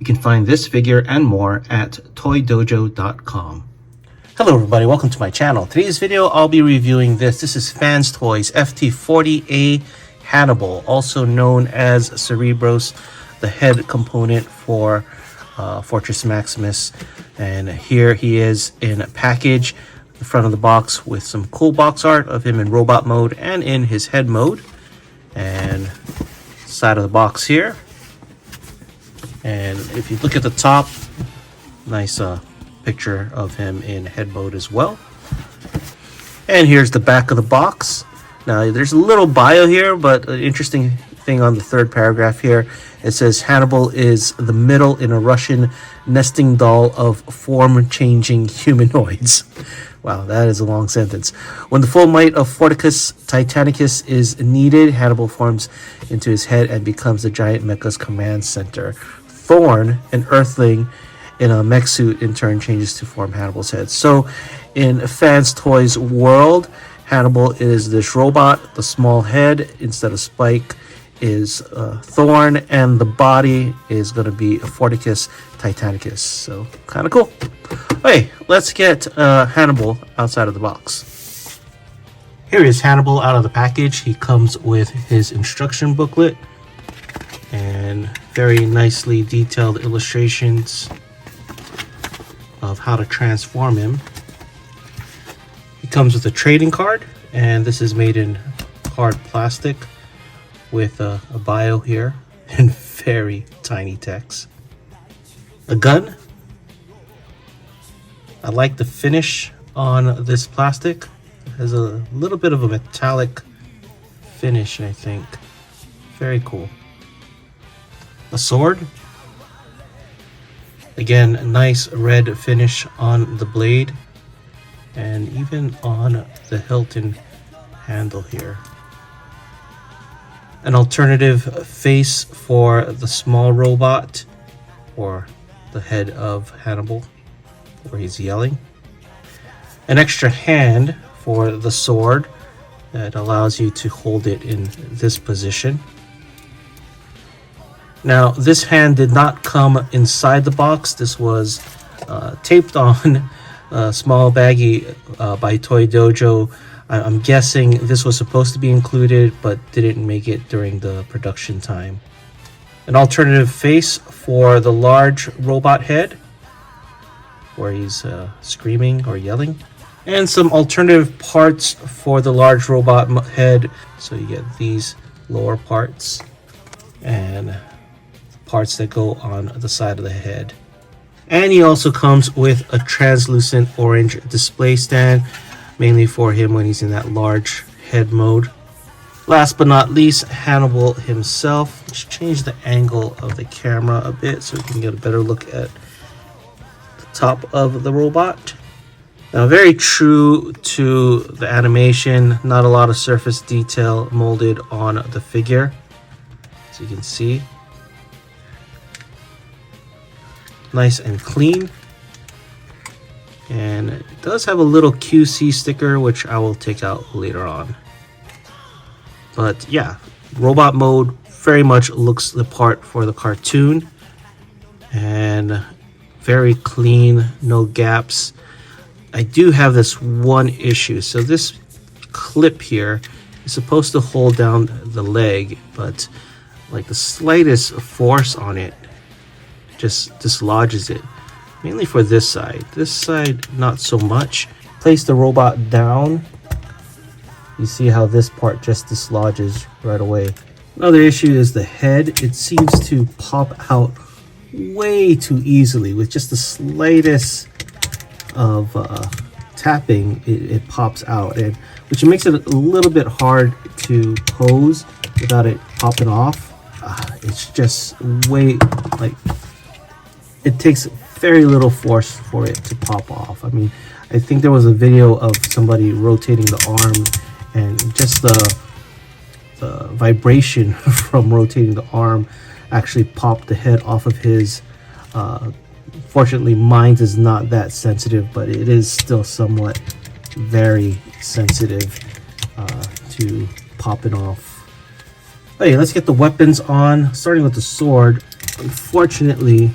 You can find this figure and more at toydojo.com. Hello everybody, welcome to my channel. Today's video I'll be reviewing this. This is Fanstoys FT-40A Hannibal, also known as Cerebros, the head component for Fortress Maximus. And here he is in a package, the front of the box with some cool box art of him in robot mode and in his head mode. And side of the box here. And if you look at the top, nice picture of him in head mode as well. And here's the back of the box. Now there's a little bio here, but an interesting thing on the third paragraph here. It says Hannibal is the middle in a Russian nesting doll of form-changing humanoids. Wow, that is a long sentence. When the full might of Forticus Titanicus is needed, Hannibal forms into his head and becomes the giant mecha's command center. Thorn, an earthling in a mech suit, in turn changes to form Hannibal's head. So in Fanstoys world, Hannibal is this robot. The small head instead of Spike is Thorn, and the body is going to be Forticus Titanicus. So kind of cool. Okay, let's get Hannibal outside of the box. Here is Hannibal out of the package. He comes with his instruction booklet and very nicely detailed illustrations of how to transform him. He comes with a trading card, and this is made in hard plastic with a bio here in very tiny text. A gun. I like the finish on this plastic. It has a little bit of a metallic finish, I think. Very cool. A sword. Again, a nice red finish on the blade and even on the Hilton handle here. An alternative face for the small robot, or the head of Hannibal, where he's yelling. An extra hand for the sword that allows you to hold it in this position. Now, this hand did not come inside the box. This was taped on a small baggie by Toy Dojo. I'm guessing this was supposed to be included, but didn't make it during the production time. An alternative face for the large robot head, where he's screaming or yelling. And some alternative parts for the large robot head. So you get these lower parts and parts that go on the side of the head. And he also comes with a translucent orange display stand, mainly for him when he's in that large head mode. Last but not least, Hannibal himself. Let's change the angle of the camera a bit so we can get a better look at the top of the robot. Now, very true to the animation, not a lot of surface detail molded on the figure, as you can see. Nice and clean. And it does have a little QC sticker, which I will take out later on. But yeah, robot mode very much looks the part for the cartoon. And very clean, no gaps. I do have this one issue. So this clip here is supposed to hold down the leg, but like the slightest force on it just dislodges it, mainly for this side. This side, not so much. Place the robot down. You see how this part just dislodges right away. Another issue is the head. It seems to pop out way too easily. With just the slightest of tapping, it pops out, and which makes it a little bit hard to pose without it popping off. It's just way, like, it takes very little force for it to pop off. I mean, I think there was a video of somebody rotating the arm, and just the vibration from rotating the arm actually popped the head off of his. Fortunately, mine is not that sensitive, but it is still somewhat very sensitive to popping off. Okay, let's get the weapons on, starting with the sword. Unfortunately,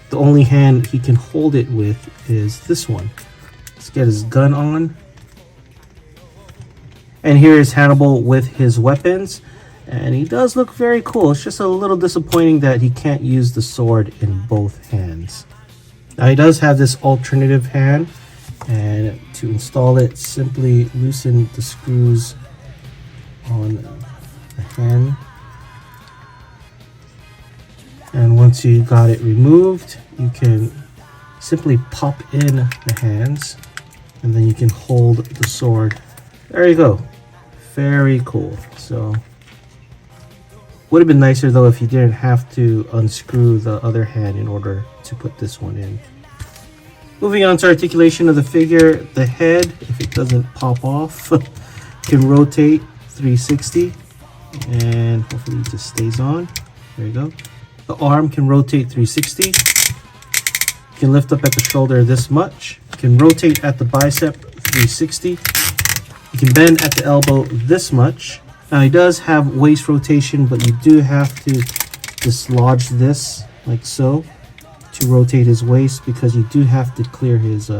The only hand he can hold it with is this one. Let's get his gun on. And here is Hannibal with his weapons. And he does look very cool. It's just a little disappointing that he can't use the sword in both hands. Now he does have this alternative hand. And to install it, simply loosen the screws on the hand. And once you got it removed, you can simply pop in the hands. And then you can hold the sword. There you go. Very cool. So would have been nicer though if you didn't have to unscrew the other hand in order to put this one in. Moving on to articulation of the figure, the head, if it doesn't pop off, can rotate 360 and hopefully it just stays on. There you go. The arm can rotate 360. You can lift up at the shoulder this much. You can rotate at the bicep 360. You can bend at the elbow this much. Now he does have waist rotation, but you do have to dislodge this like so to rotate his waist because you do have to clear his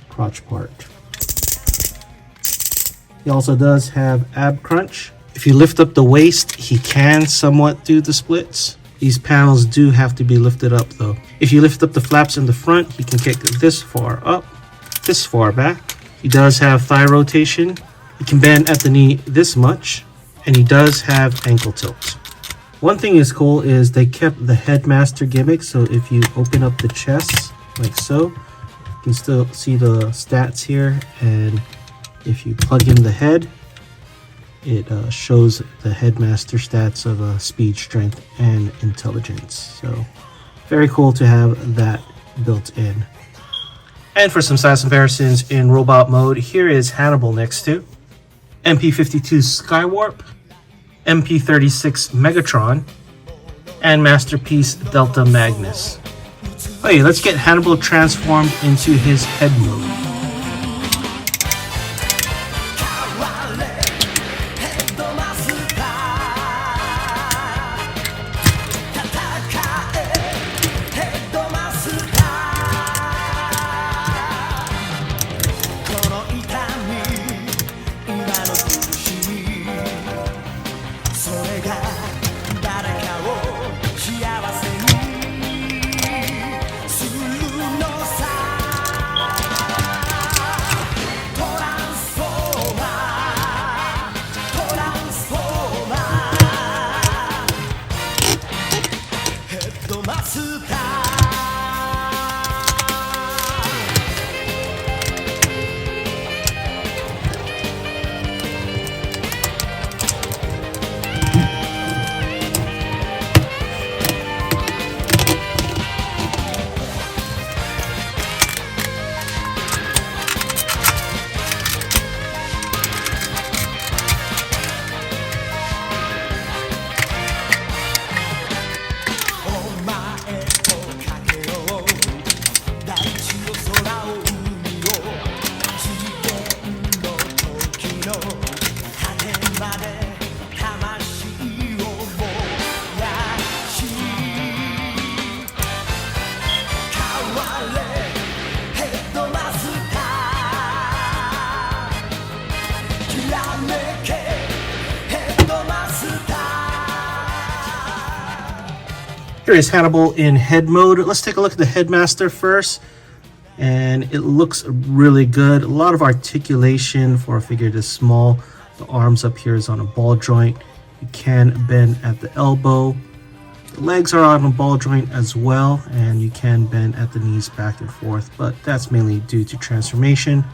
crotch part. He also does have ab crunch. If you lift up the waist, he can somewhat do the splits. These panels do have to be lifted up though. If you lift up the flaps in the front, he can kick this far up, this far back. He does have thigh rotation. He can bend at the knee this much, and he does have ankle tilt. One thing is cool is they kept the headmaster gimmick, so if you open up the chest like so, you can still see the stats here, and if you plug in the head, it shows the headmaster stats of speed, strength, and intelligence. So very cool to have that built in. And for some size comparisons in robot mode, here is Hannibal next to MP52 Skywarp, MP36 Megatron, and Masterpiece Delta Magnus. Okay, let's get Hannibal transformed into his head mode. Here is Hannibal in head mode. Let's take a look at the headmaster first. And it looks really good. A lot of articulation for a figure this small. The arms up here is on a ball joint. You can bend at the elbow. The legs are on a ball joint as well, and you can bend at the knees back and forth, but that's mainly due to transformation.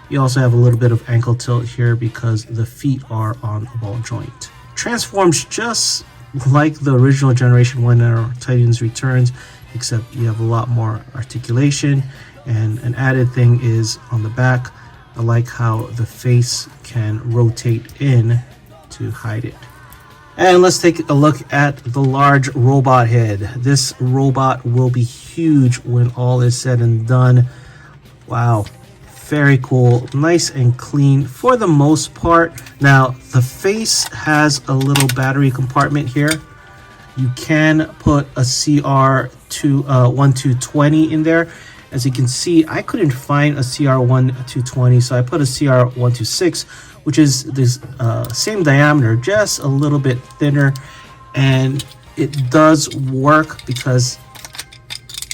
You also have a little bit of ankle tilt here because the feet are on a ball joint. Transforms just like the original Generation 1 or Titans Returns, except you have a lot more articulation, and an added thing is on the back, I like how the face can rotate in to hide it. And let's take a look at the large robot head. This robot will be huge when all is said and done. Wow, very cool, nice and clean for the most part. Now the face has a little battery compartment here. You can put a CR 1220 in there. As you can see, I couldn't find a CR1220, so I put a CR126, which is this same diameter, just a little bit thinner, and it does work because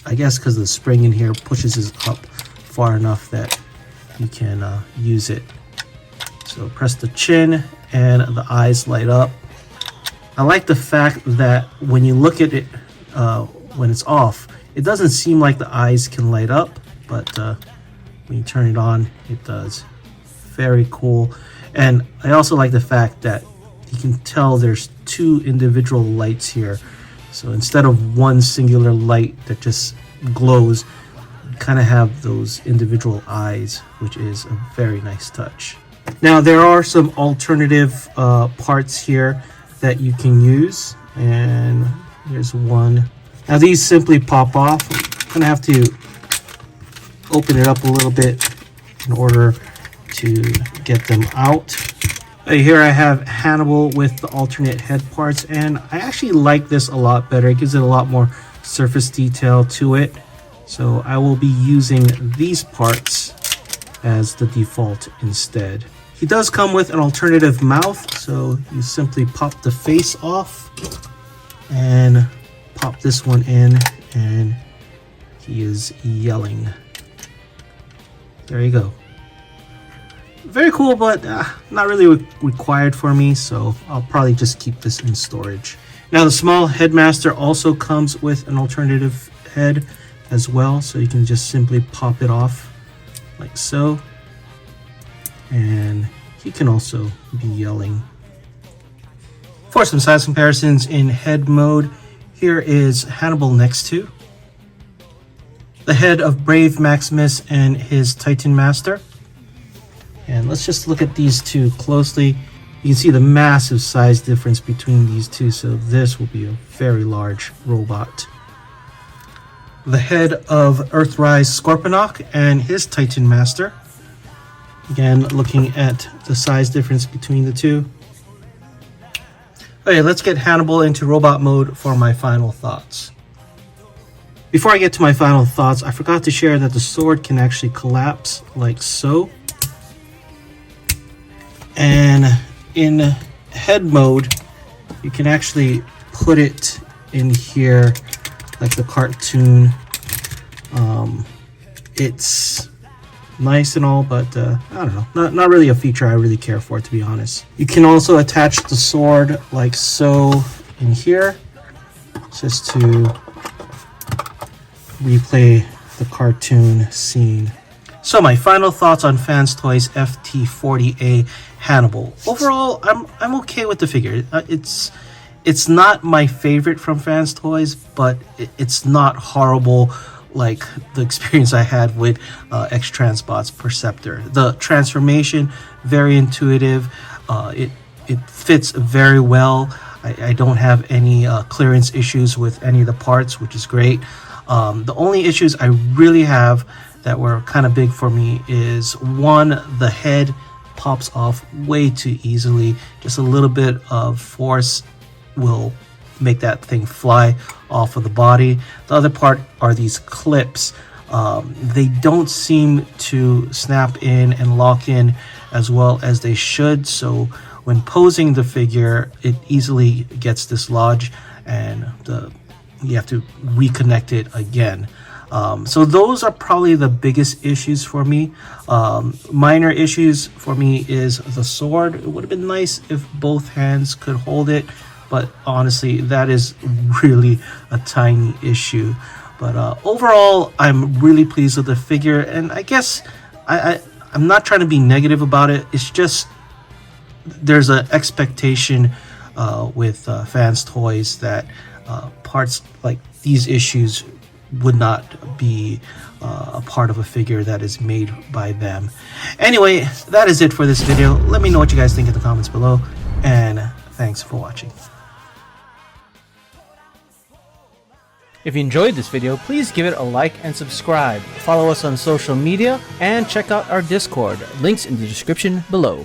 I guess because the spring in here pushes it up far enough that you can use it. So press the chin and the eyes light up. I like the fact that when you look at it when it's off, it doesn't seem like the eyes can light up, but when you turn it on, it does. Very cool. And I also like the fact that you can tell there's two individual lights here. So instead of one singular light that just glows, you kind of have those individual eyes, which is a very nice touch. Now there are some alternative parts here that you can use, and here's one. Now these simply pop off. I'm gonna have to open it up a little bit in order to get them out. Here I have Hannibal with the alternate head parts, and I actually like this a lot better. It gives it a lot more surface detail to it. So I will be using these parts as the default instead. He does come with an alternative mouth, so you simply pop the face off and pop this one in, and he is yelling. There you go. Very cool, but not really required for me, so I'll probably just keep this in storage. Now the small headmaster also comes with an alternative head as well, so you can just simply pop it off like so, and he can also be yelling. For some size comparisons in head mode, here is Hannibal next to the head of Brave Maximus and his Titan Master. And let's just look at these two closely. You can see the massive size difference between these two, so this will be a very large robot. The head of Earthrise Scorponok and his Titan Master. Again, looking at the size difference between the two. Okay, let's get Hannibal into robot mode for my final thoughts. Before I get to my final thoughts, I forgot to share that the sword can actually collapse like so. And in head mode, you can actually put it in here like the cartoon. It's nice and all, but I don't know, not really a feature I really care for, to be honest. You can also attach the sword like so in here, just to replay the cartoon scene. So my final thoughts on Fanstoys FT-40A Hannibal. Overall, I'm okay with the figure. It's not my favorite from Fanstoys, but it's not horrible like the experience I had with X-Transbot's Perceptor. The transformation, very intuitive. It fits very well. I don't have any clearance issues with any of the parts, which is great. The only issues I really have that were kind of big for me is, one, the head pops off way too easily. Just a little bit of force will make that thing fly off of the body. The other part are these clips. They don't seem to snap in and lock in as well as they should, so when posing the figure, it easily gets dislodged and you have to reconnect it again. So those are probably the biggest issues for me. Minor issues for me is the sword. It would have been nice if both hands could hold it, but honestly, that is really a tiny issue. But overall, I'm really pleased with the figure, and I guess I'm not trying to be negative about it. It's just there's an expectation with Fanstoys that parts like these issues would not be a part of a figure that is made by them. Anyway, that is it for this video. Let me know what you guys think in the comments below, and thanks for watching. If you enjoyed this video, please give it a like and subscribe. Follow us on social media and check out our Discord. Links in the description below.